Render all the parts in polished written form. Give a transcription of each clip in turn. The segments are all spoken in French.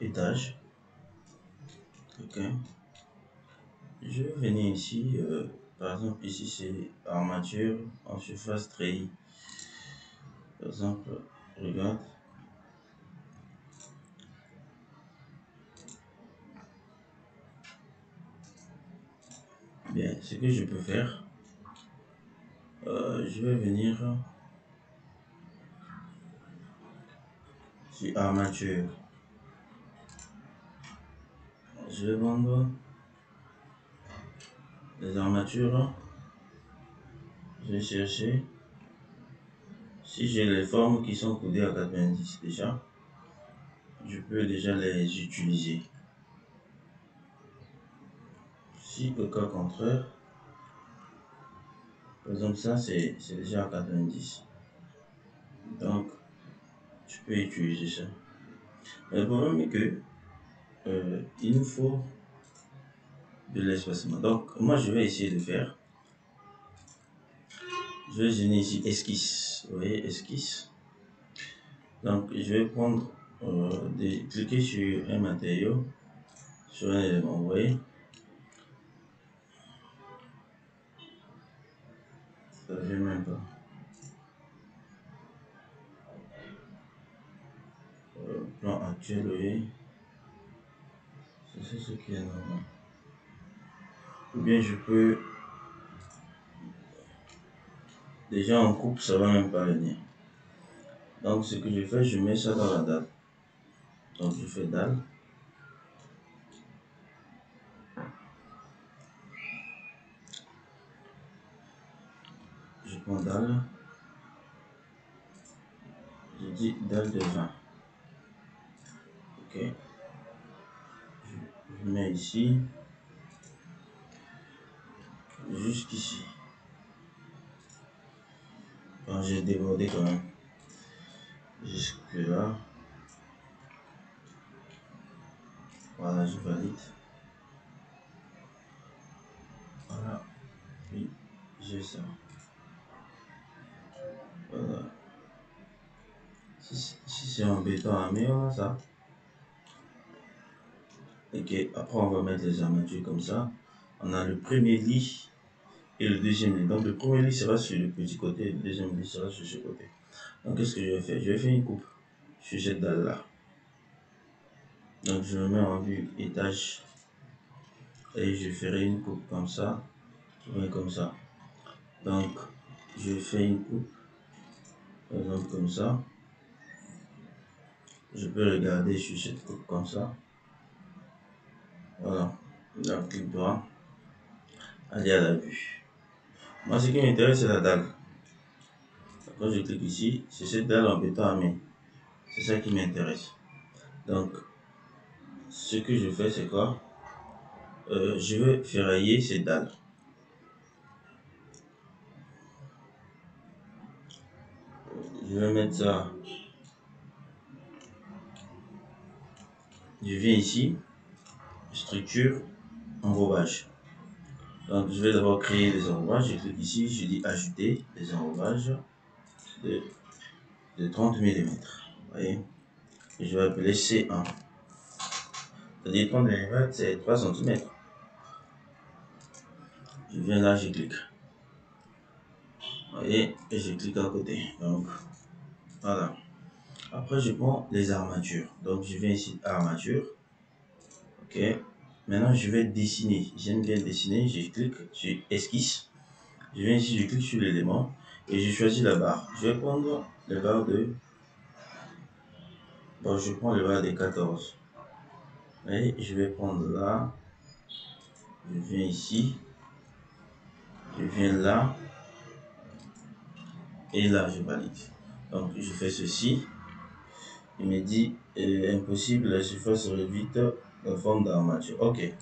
étage. Ok. Je vais venir ici, par exemple ici c'est armature en surface treillis. Par exemple, regarde. Bien, ce que je peux faire, je vais venir sur armature. Je vais vendre les armatures. Je vais chercher. Si j'ai les formes qui sont codées à 90 déjà, je peux déjà les utiliser. Si au cas contraire, par exemple ça c'est déjà à 90. Donc tu peux utiliser ça. Mais le problème est que il nous faut de l'espacement. Donc moi je vais essayer de faire. Je vais venir ici esquisse. Vous voyez esquisse. Donc je vais prendre cliquer sur un matériau, sur un élément. Vous voyez. Ça ne vient même pas. Plan actuel, vous voyez. C'est ce qui est normal. Ou bien je peux. Déjà en coupe, ça va même pas venir. Donc ce que je fais, je mets ça dans la dalle. Donc je fais dalle. Je prends dalle. Je dis dalle de 20. Ok. Je mets ici. Jusqu'ici. Quand j'ai débordé quand même. Jusque là. Voilà, je valide. Voilà. Puis j'ai ça. Voilà. Si c'est en béton armé, on a ça. Ok, après on va mettre les armatures comme ça. On a le premier lit et le deuxième lit. Donc le premier lit sera sur le petit côté, le deuxième lit sera sur ce côté. Donc qu'est-ce que je vais faire? Je vais faire une coupe sur cette dalle là. Donc je me mets en vue étage et je ferai une coupe comme ça, comme ça. Donc je fais une coupe, par exemple comme ça. Je peux regarder sur cette coupe comme ça. Voilà, la clic droit, aller à la vue. Moi ce qui m'intéresse c'est la dalle. Quand je clique ici, c'est cette dalle en béton armé. C'est ça qui m'intéresse. Donc ce que je fais c'est quoi? Je vais ferrailler ces dalles. Je vais mettre ça. Je viens ici, structure, enrobage. Donc je vais d'abord créer les enrobages. Je clique ici, je dis ajouter les enrobages de 30 mm. Vous voyez? Et je vais appeler C1. C'est-à-dire 30 mm, c'est 3 cm. Je viens là, je clique. Vous voyez? Et je clique à côté. Donc voilà. Après, je prends les armatures. Donc je viens ici, armature. Ok. Maintenant, je vais dessiner. J'aime bien dessiner. Je clique sur esquisse. Je viens ici, je clique sur l'élément et je choisis la barre. Je vais prendre la barre de. Bon, je prends la barre de 14. Et je vais prendre là. Je viens ici. Je viens là. Et là, je valide. Donc, je fais ceci. Il me dit impossible, la surface réduite en forme d'armature. Ok, il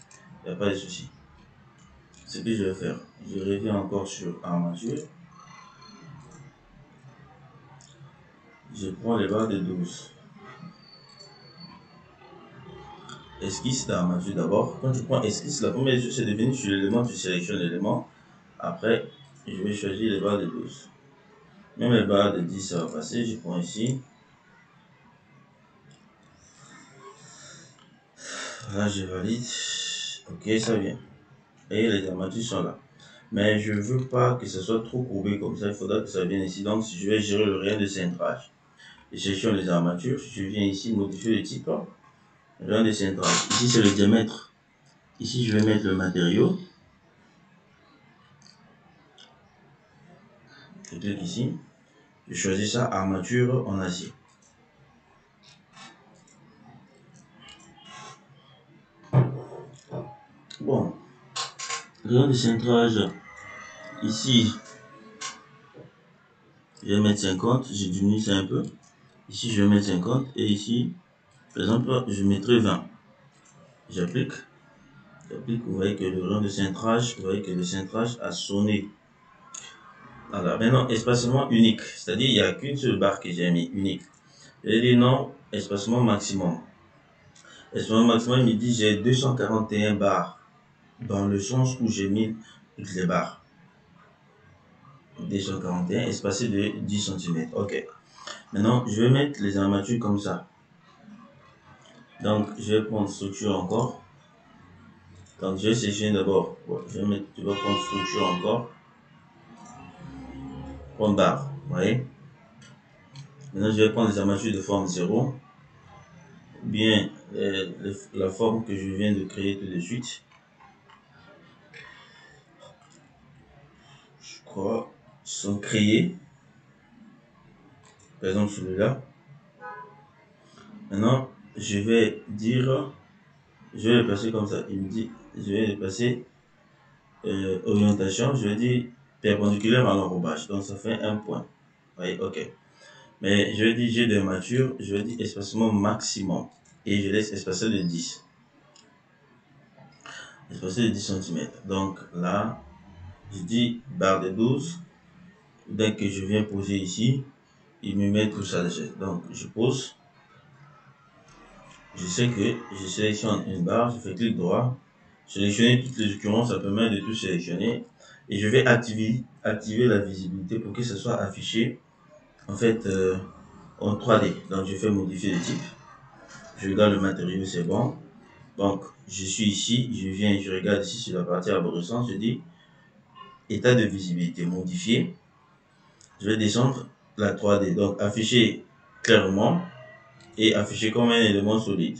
n'y a pas de souci. Ce que je vais faire, je reviens encore sur armature. Je prends les barres de 12. Esquisse d'armature d'abord. Quand tu prends esquisse, la première chose c'est de venir sur l'élément, tu sélectionnes l'élément. Après, je vais choisir les barres de 12. Même les barres de 10, ça va passer. Je prends ici. Là, je valide. Ok, ça vient. Et les armatures sont là. Mais je veux pas que ce soit trop courbé comme ça. Il faudra que ça vienne ici. Donc, si je vais gérer le rayon de cintrage, et gestion les armatures, je viens ici modifier le type. Rayon de cintrage. Ici, c'est le diamètre. Ici, je vais mettre le matériau. Je clique ici. Je choisis ça, armature en acier. Bon, rayon de cintrage, ici, je vais mettre 50, j'ai diminué ça un peu. Ici, je vais mettre 50 et ici, par exemple, je mettrai 20. J'applique. Vous voyez que le rayon de cintrage, vous voyez que le cintrage a sonné. Voilà, maintenant, espacement unique, c'est-à-dire il n'y a qu'une seule barre que j'ai mis, unique. Je dis non, espacement maximum. Espacement maximum, il me dit j'ai 241 barres, dans le sens où j'ai mis toutes les barres. 241 espacé de 10 cm. Ok. Maintenant, je vais mettre les armatures comme ça. Donc, je vais prendre structure encore. Donc, je vais sélectionner d'abord. Je vais prendre structure encore. Prendre barre. Vous voyez? Maintenant, je vais prendre les armatures de forme 0. Bien, la forme que je viens de créer tout de suite. Je crois sont créés. Par exemple, celui-là. Maintenant, je vais dire, je vais le passer comme ça. Il me dit, je vais le passer orientation, je vais dire perpendiculaire à l'enrobage. Donc, ça fait un point. Vous voyez, ok. Mais je vais dire j'ai des armatures, je vais dire espacement maximum. Et je laisse espacer de 10. Espacer de 10 cm. Donc là, je dis barre de 12. Dès que je viens poser ici, il me met tout ça dessus. Donc je pose. Je sais que je sélectionne une barre, je fais clic droit. Sélectionner toutes les occurrences, ça permet de tout sélectionner. Et je vais activer la visibilité pour que ce soit affiché en fait en 3D. Donc je fais modifier le type. Je regarde le matériau, c'est bon. Donc je suis ici, je regarde ici sur la partie arborescence, je dis état de visibilité modifié. Je vais descendre la 3D. Donc afficher clairement et afficher comme un élément solide.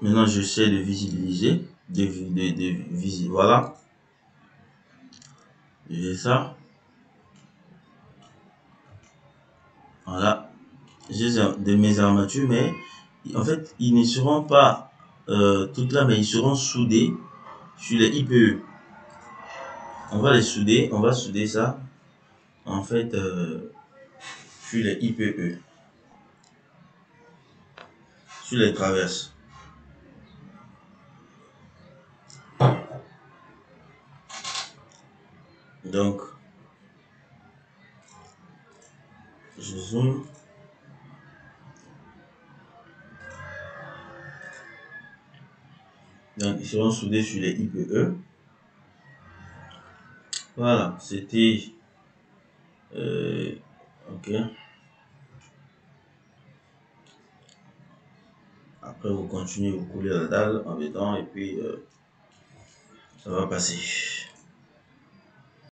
Maintenant, j'essaie de visibiliser, voilà. J'ai ça. Voilà. J'ai de mes armatures, mais en fait, ils ne seront pas toutes là, mais ils seront soudés sur les IPE. On va les souder, on va souder ça en fait sur les IPE, sur les traverses. Donc, je zoome. Donc, ils seront soudés sur les IPE. Voilà, c'était ok. Après, vous continuez, vous coulez la dalle en béton et puis ça va passer.